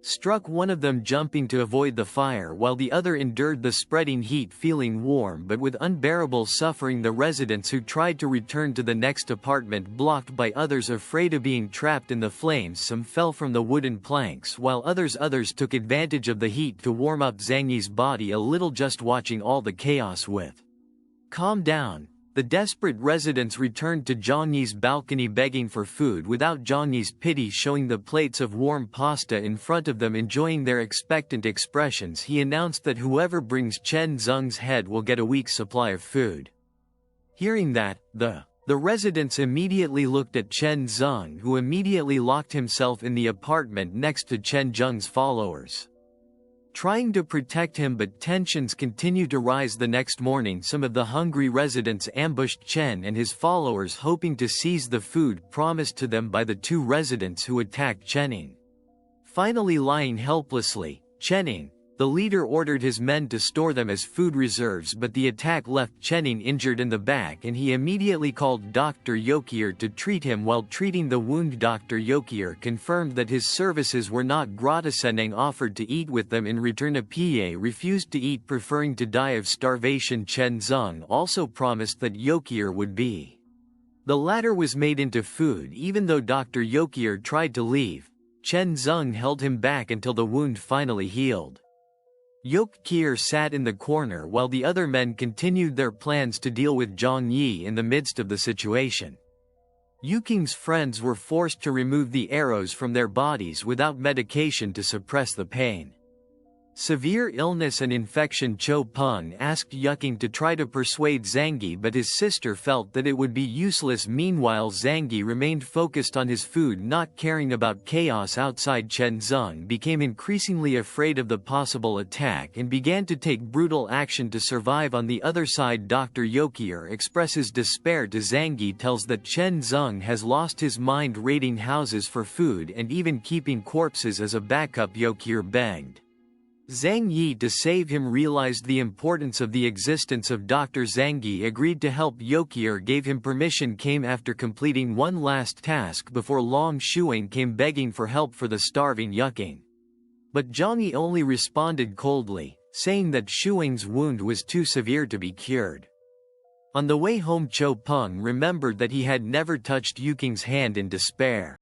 struck one of them jumping to avoid the fire while the other endured the spreading heat feeling warm but with unbearable suffering. The residents who tried to return to the next apartment blocked by others afraid of being trapped in the flames. Some fell from the wooden planks while others took advantage of the heat to warm up Zhang Yi's body a little, just watching all the chaos with calm down. The desperate residents returned to Zhang Yi's balcony begging for food without Zhang Yi's pity, showing the plates of warm pasta in front of them. Enjoying their expectant expressions, he announced that whoever brings Chen Zheng's head will get a week's supply of food. Hearing that, the residents immediately looked at Chen Zheng, who immediately locked himself in the apartment next to Chen Zheng's followers, trying to protect him. But tensions continued to rise. The next morning, some of the hungry residents ambushed Chen and his followers, hoping to seize the food promised to them by the two residents who attacked Chen. Finally lying helplessly, Chen, the leader, ordered his men to store them as food reserves, but the attack left Chen injured in the back and he immediately called Dr. Yokier to treat him. While treating the wound, Dr. Yokier confirmed that his services were not gratis and offered to eat with them in return. A PA refused to eat, preferring to die of starvation. Chen Zheng also promised that Yokier would be. The latter was made into food. Even though Dr. Yokier tried to leave, Chen Zheng held him back until the wound finally healed. Yokier sat in the corner while the other men continued their plans to deal with Zhang Yi. In the midst of the situation, Yuking's friends were forced to remove the arrows from their bodies without medication to suppress the pain. Severe illness and infection. Cho Peng asked Yuking to try to persuade Zhang Yi, but his sister felt that it would be useless. Meanwhile, Zhang Yi remained focused on his food, not caring about chaos outside. Chen Zheng became increasingly afraid of the possible attack and began to take brutal action to survive. On the other side, Dr. Yokier expresses despair to Zhang Yi, tells that Chen Zheng has lost his mind, raiding houses for food and even keeping corpses as a backup. Yokier begged Zhang Yi to save him, realized the importance of the existence of Dr. Zhang Yi, agreed to help. Yokier gave him permission, came after completing one last task before long. Shuang came begging for help for the starving Yuking, but Zhang Yi only responded coldly, saying that Shuang's wound was too severe to be cured. On the way home, Cho Peng remembered that he had never touched Yuking's hand in despair.